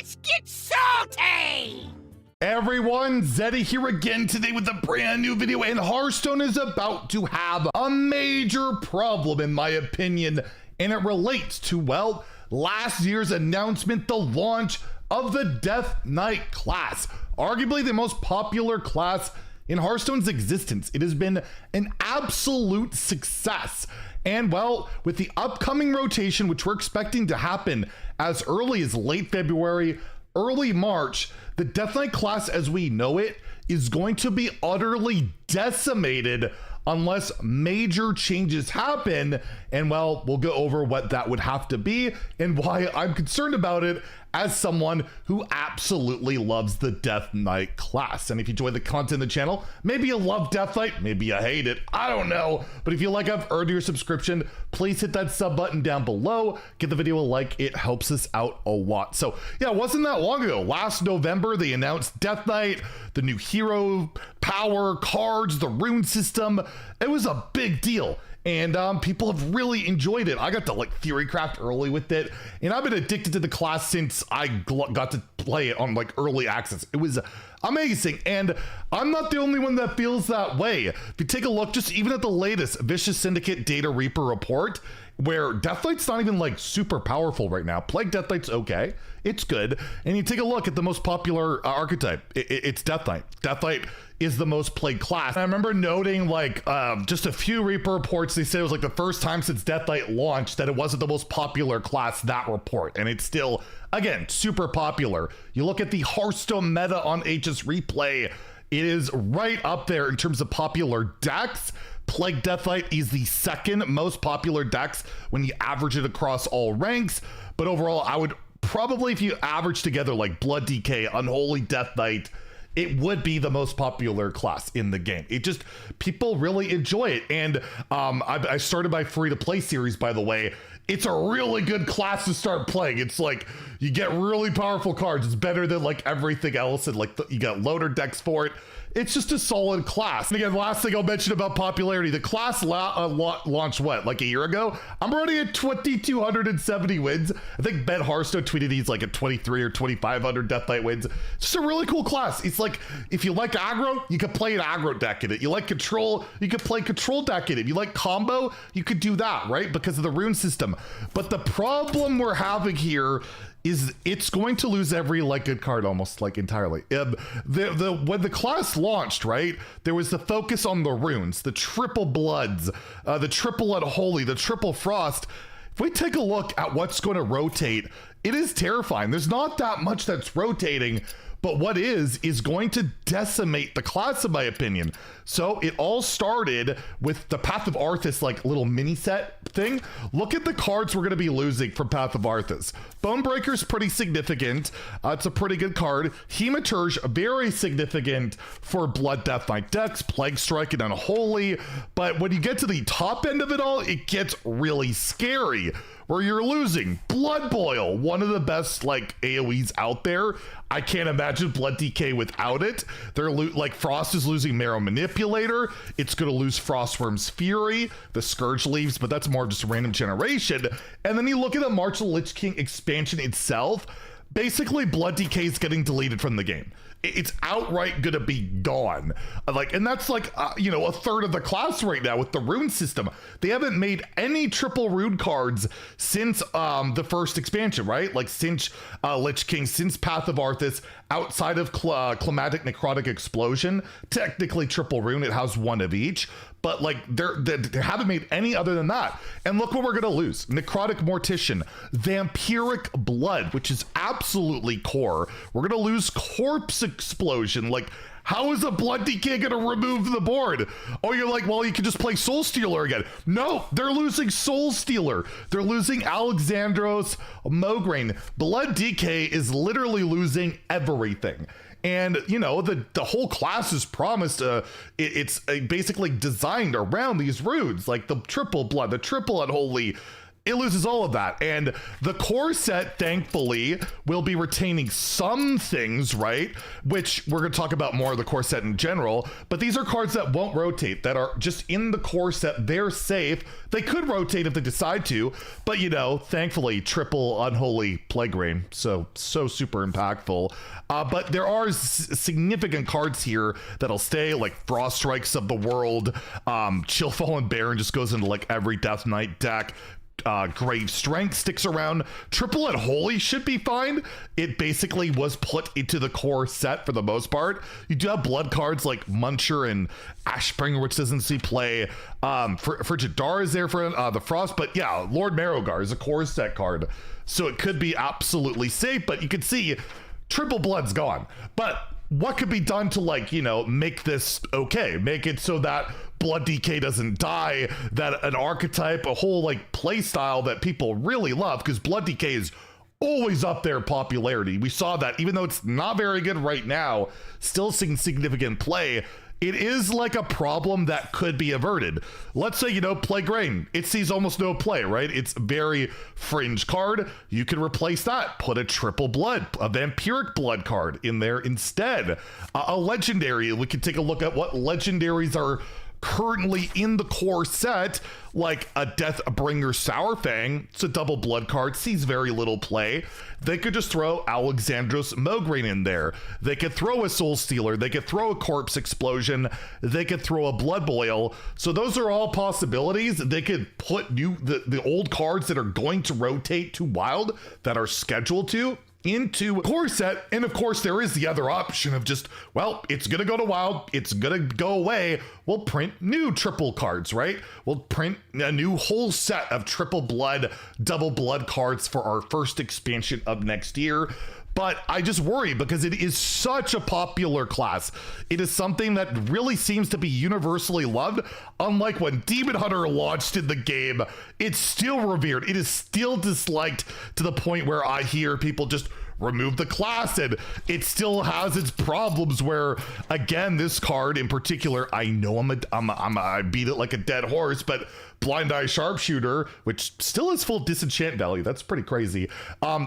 Let's get salty! Everyone, Zeddy here again today with a brand new video, and Hearthstone is about to have a major problem in my opinion, and it relates to, well, last year's announcement, the launch of the Death Knight class, arguably the most popular class in Hearthstone's existence. It has been an absolute success. And well, with the upcoming rotation, which we're expecting to happen as early as late February, early March, the Death Knight class as we know it is going to be utterly decimated unless major changes happen. And well, we'll go over what that would have to be and why I'm concerned about it as someone who absolutely loves the Death Knight class. And if you enjoy the content of the channel, maybe you love Death Knight, maybe you hate it, I don't know. But if you like, I've earned your subscription, please hit that sub button down below. Give the video a like, it helps us out a lot. So yeah, it wasn't that long ago. Last November, they announced Death Knight, the new hero, power, cards, the rune system. It was a big deal. And people have really enjoyed it. I got to like theorycraft early with it, and I've been addicted to the class since I got to play it on like early access. It was amazing, and I'm not the only one that feels that way. If you take a look, just even at the latest Vicious Syndicate Data Reaper report, where Death Knight's not even like super powerful right now. Plague Death Knight's okay, it's good. And you take a look at the most popular archetype, it's Death Knight. Death Knight is the most played class. And I remember noting like just a few Reaper reports, they said it was like the first time since Death Knight launched that it wasn't the most popular class, that report. And it's still, again, super popular. You look at the Hearthstone meta on HS Replay, it is right up there in terms of popular decks. Plague Death Knight is the second most popular decks when you average it across all ranks. But overall, I would probably, if you average together like Blood DK, Unholy Death Knight, it would be the most popular class in the game. It just, people really enjoy it. And I started my free-to-play series, by the way. It's a really good class to start playing. It's like, you get really powerful cards. It's better than like everything else. And like, you got loader decks for it. It's just a solid class. And again, last thing I'll mention about popularity, the class launched what, like a year ago? I'm already at 2,270 wins. I think Ben Hearthstone tweeted he's like at 23 or 2,500 Death Knight wins. It's just a really cool class. It's like, if you like aggro, you could play an aggro deck in it. You like control, you could play control deck in it. If you like combo, you could do that, right? Because of the rune system. But the problem we're having here is it's going to lose every like good card almost like entirely. When the class launched, right, there was the focus on the runes, the triple bloods, the triple unholy, the triple frost. If we take a look at what's going to rotate, it is terrifying. There's not that much that's rotating, but what is going to decimate the class in my opinion. So it all started with the Path of Arthas like little mini set thing. Look at the cards we're going to be losing from Path of Arthas. Bonebreaker's pretty significant. It's a pretty good card. Hematurge, very significant for Blood Death Knight decks. Plague Strike and Unholy. But when you get to the top end of it all, it gets really scary, where you're losing Blood Boil, one of the best like AoEs out there. I can't imagine Blood DK without it. They're like Frost is losing Marrow Manipulator. It's going to lose Frostworm's Fury, the Scourge Leaves, but that's more of just a random generation. And then you look at the March of the Lich King expansion itself. Basically, Blood DK is getting deleted from the game. It's outright gonna be gone. Like, and that's like, you know, a third of the class right now with the rune system. They haven't made any triple rune cards since the first expansion, right? Like since Lich King, since Path of Arthas, outside of Climatic Necrotic Explosion. Technically triple rune, it has one of each. But like they haven't made any other than that. And look what we're gonna lose. Necrotic Mortician, Vampiric Blood, which is absolutely core. We're gonna lose Corpse Explosion. Like, how is a Blood DK gonna remove the board? Oh, you're like, well, you can just play Soul Stealer again. No, they're losing Soul Stealer. They're losing Alexandros Mograine. Blood DK is literally losing everything. And, you know, the whole class is promised, it's basically designed around these runes, like the triple blood, the triple unholy. it loses all of that. And the core set, thankfully, will be retaining some things, right? Which we're going to talk about more of the core set in general. But these are cards that won't rotate, that are just in the core set. They're safe. They could rotate if they decide to. But, you know, thankfully, triple Unholy Plague Rain. So super impactful. But there are significant cards here that'll stay, like Frost Strikes of the World. Chill Fallen Baron just goes into like every Death Knight deck. Grave Strength sticks around. Triple Unholy should be fine. It basically was put into the core set for the most part. You do have blood cards like Muncher and Ashbringer, which doesn't see play. Frigidar is there for the Frost, but yeah, Lord Marrowgar is a core set card, so it could be absolutely safe. But you can see Triple Blood's gone. But what could be done to, like, you know, make this okay? Make it so that Blood DK doesn't die, that an archetype, a whole like play style that people really love, because Blood DK is always up there in popularity. We saw that even though it's not very good right now, still seeing significant play. It is like a problem that could be averted. Let's say, you know, Plague Rain, it sees almost no play, right? It's a very fringe card. You can replace that. Put a triple blood, a vampiric blood card in there instead. A legendary, we can take a look at what legendaries are currently in the core set, like a Deathbringer Sourfang. It's a double blood card, sees very little play. They could just throw Alexandros Mograine in there. They could throw a Soul Stealer. They could throw a Corpse Explosion. They could throw a Blood Boil. So those are all possibilities. They could put the old cards that are going to rotate to Wild, that are scheduled to, into core set. And of course there is the other option of just, well, it's gonna go to Wild, it's gonna go away, we'll print new triple cards, right? We'll print a new whole set of triple blood, double blood cards for our first expansion of next year. But I just worry because it is such a popular class. It is something that really seems to be universally loved. Unlike when Demon Hunter launched in the game, it's still revered. It is still disliked to the point where I hear people just remove the class, and it still has its problems where, again, this card in particular, I know I beat it like a dead horse, but Blind Eye Sharpshooter, which still has full disenchant value. That's pretty crazy.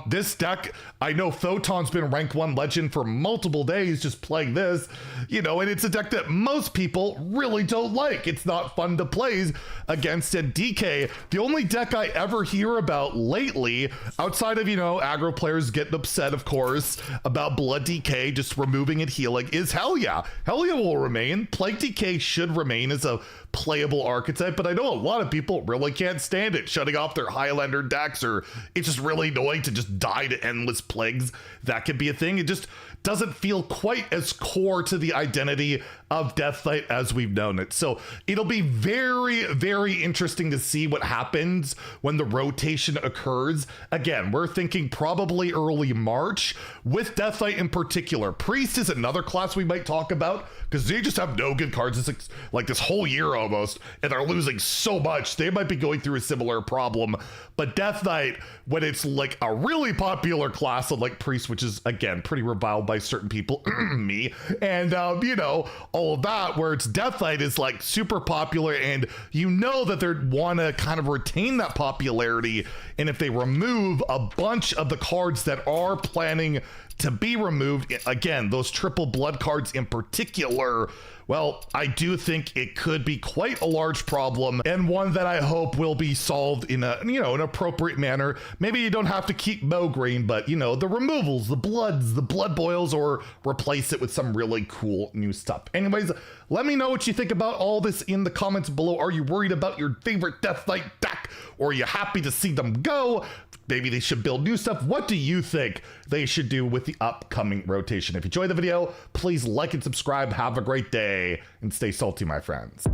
This deck, I know Photon's been rank 1 legend for multiple days just playing this, you know, and it's a deck that most people really don't like. It's not fun to play against. And DK, the only deck I ever hear about lately, outside of, you know, aggro players getting upset, of course, about Blood DK just removing it healing, is Helya. Helya will remain. Plague DK should remain as a playable archetype, but I know a lot of people really can't stand it, shutting off their Highlander decks, or it's just really annoying to just die to endless plagues. That could be a thing. It just doesn't feel quite as core to the identity of Death Knight as we've known it. So it'll be very, very interesting to see what happens when the rotation occurs. Again, we're thinking probably early March with Death Knight in particular. Priest is another class we might talk about because they just have no good cards. It's like this whole year almost, and they're losing so much. They might be going through a similar problem. But Death Knight, when it's like a really popular class of like Priest, which is again pretty reviled by certain people, me, and you know, all of that, where it's Death Knight is like super popular, and you know that they want to kind of retain that popularity. And if they remove a bunch of the cards that are planning to be removed, again, those triple blood cards in particular, well, I do think it could be quite a large problem, and one that I hope will be solved in a, you know, an appropriate manner. Maybe you don't have to keep Mograine, but you know, the removals, the bloods, the blood boils, or replace it with some really cool new stuff. Anyways, let me know what you think about all this in the comments below. Are you worried about your favorite Death Knight deck, or are you happy to see them go? Maybe they should build new stuff. What do you think they should do with the upcoming rotation? If you enjoyed the video, please like and subscribe. Have a great day and stay salty, my friends.